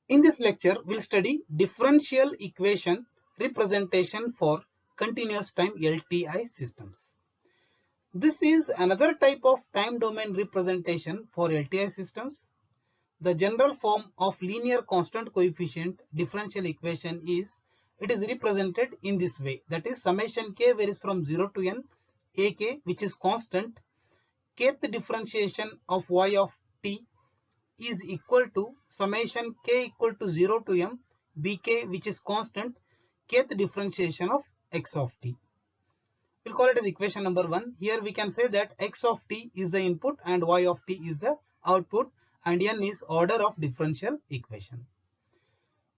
In this lecture, we'll study differential equation representation for continuous time LTI systems. This is another type of time domain representation for LTI systems. The general form of linear constant coefficient differential equation is, it is represented in this way, that is summation k varies from 0 to n, ak which is constant, kth differentiation of y of t is equal to summation k equal to 0 to m bk which is constant, kth differentiation of x of t. We'll call it as equation number 1. Here we can say that x of t is the input and y of t is the output, and n is order of differential equation.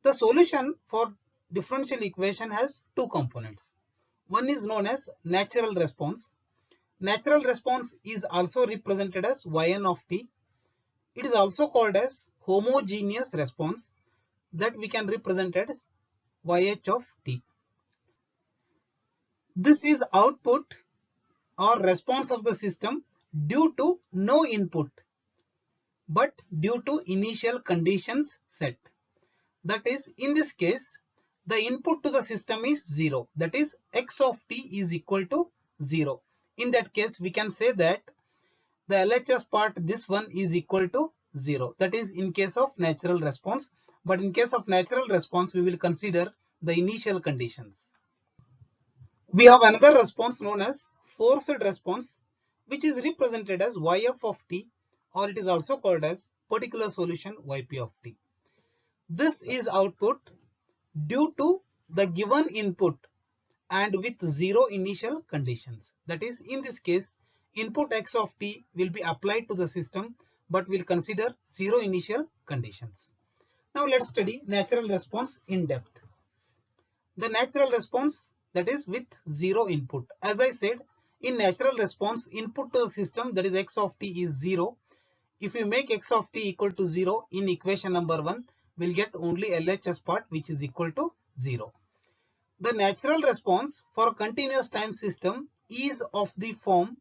The solution for differential equation has two components. One is known as natural response. Natural response is also represented as yn of t. It is also called as homogeneous response, that we can represent as YH of t. This is output or response of the system due to no input, but due to initial conditions set. That is, in this case, the input to the system is 0. That is, x of t is equal to 0. In that case, we can say that the LHS part, this one is equal to 0. That is in case of natural response. But in case of natural response, we will consider the initial conditions. We have another response known as forced response, which is represented as YF of t, or it is also called as particular solution YP of t. This is output due to the given input and with 0 initial conditions. That is, in this case, input x of t will be applied to the system, but we'll consider 0 initial conditions. Now let's study natural response in depth. The natural response, that is with 0 input. As I said, in natural response, input to the system, that is x of t, is 0. If we make x of t equal to 0 in equation number 1, we'll get only LHS part, which is equal to 0. The natural response for continuous time system is of the form,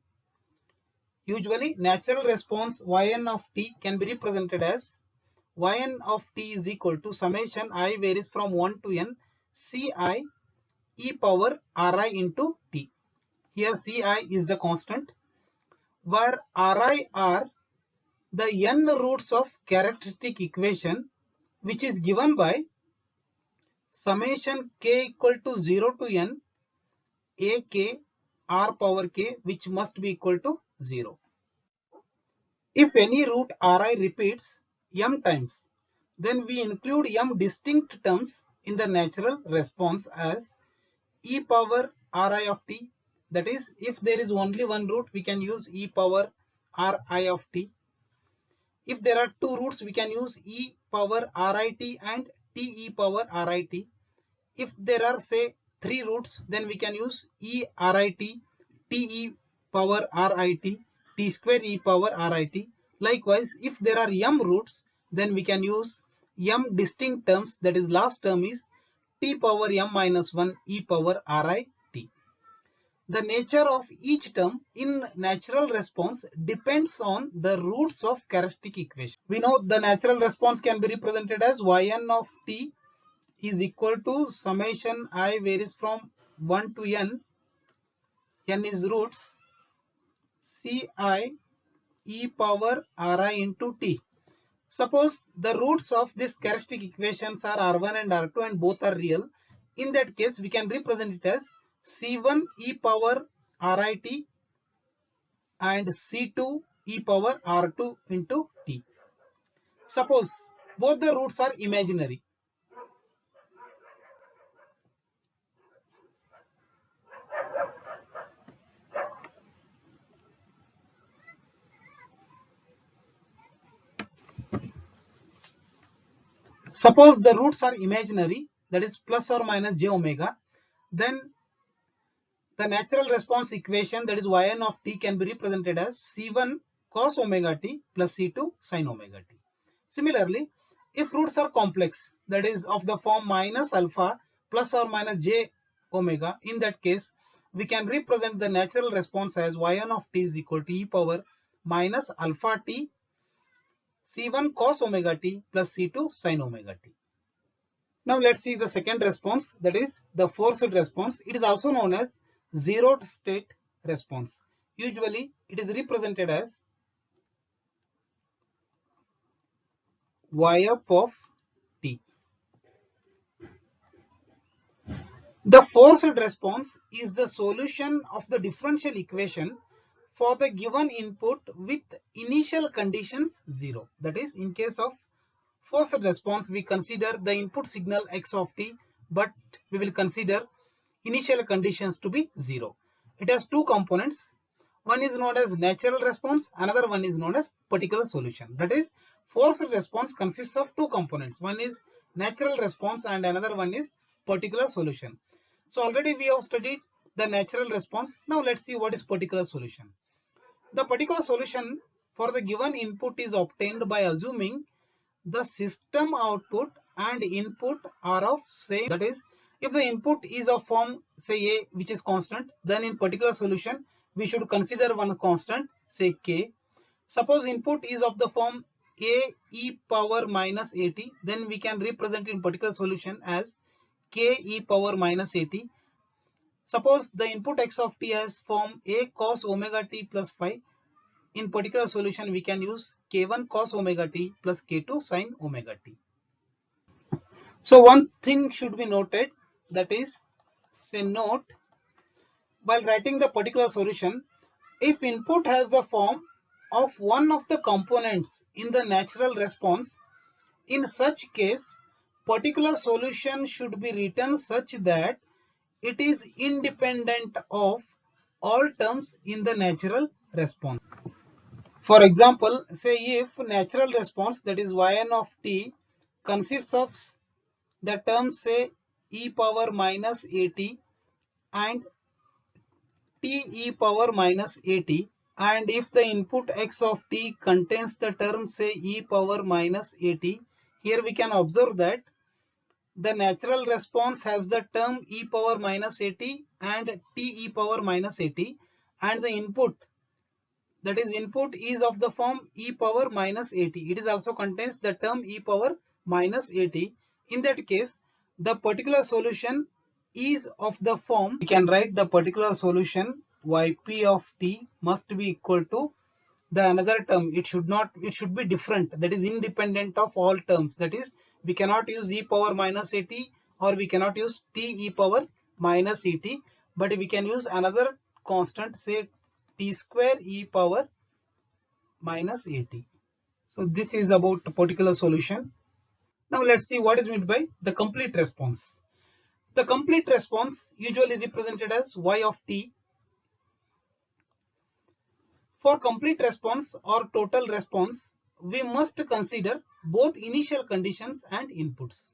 usually natural response yn of t can be represented as yn of t is equal to summation I varies from 1 to n ci e power ri into t. Here ci is the constant, where ri are the n roots of characteristic equation, which is given by summation k equal to 0 to n ak r power k, which must be equal to 0. If any root ri repeats m times, then we include m distinct terms in the natural response as e power ri of t. That is, if there is only one root, we can use e power ri of t. If there are two roots, we can use e power rit and t e power rit. If there are, say, three roots, then we can use e rit, t e power rit, t square e power rit. Likewise, if there are m roots, then we can use m distinct terms, that is last term is t power m minus 1 e power rit. The nature of each term in natural response depends on the roots of characteristic equation. We know the natural response can be represented as yn of t is equal to summation I varies from 1 to n is roots ci e power ri into t. Suppose the roots of these characteristic equations are r1 and r2 and both are real. In that case, we can represent it as c1 e power rit and c2 e power r2 into t. Suppose both the roots are imaginary. Suppose the roots are imaginary, that is plus or minus j omega, then the natural response equation, that is yn of t, can be represented as c1 cos omega t plus c2 sin omega t. Similarly, if roots are complex, that is of the form minus alpha plus or minus j omega, in that case, we can represent the natural response as yn of t is equal to e power minus alpha t c1 cos omega t plus c2 sin omega t. Now let's see the second response, that is the forced response. It is also known as zeroed state response. Usually it is represented as y up of t. The forced response is the solution of the differential equation for the given input with initial conditions 0. That is, in case of forced response, we consider the input signal x of t, but we will consider initial conditions to be 0. It has two components. One is known as natural response, another one is known as particular solution. That is, forced response consists of two components. One is natural response and another one is particular solution. So already we have studied the natural response. Now let's see what is particular solution. The particular solution for the given input is obtained by assuming the system output and input are of same. That is, if the input is of form say a, which is constant, then in particular solution we should consider one constant, say k. Suppose input is of the form a e power minus at, then we can represent in particular solution as k e power minus at. Suppose the input x of t has form a cos omega t plus phi. In particular solution, we can use k1 cos omega t plus k2 sin omega t. So one thing should be noted, that is, say note, while writing the particular solution, if input has the form of one of the components in the natural response, in such case, particular solution should be written such that it is independent of all terms in the natural response. For example, say if natural response, that is yn of t, consists of the terms say e power minus at and t e power minus at, and if the input x of t contains the term say e power minus at, here we can observe that the natural response has the term e power minus at and t e power minus at, and the input, that is input, is of the form e power minus at. It is also contains the term e power minus at. In that case, the particular solution is of the form, we can write the particular solution yp of t must be equal to the another term. It should be different, that is independent of all terms. That is, we cannot use e power minus at or we cannot use t e power minus at, but we can use another constant, say t square e power minus at. So this is about the particular solution. Now let's see what is meant by the complete response. The complete response usually represented as y of t. For complete response or total response, we must consider both initial conditions and inputs.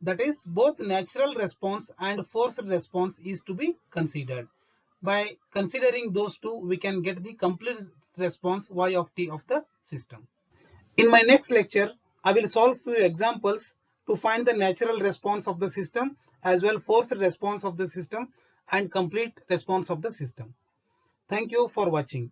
That is, both natural response and forced response is to be considered. By considering those two, we can get the complete response y of t of the system. In my next lecture, I will solve few examples to find the natural response of the system as well forced response of the system and complete response of the system. Thank you for watching.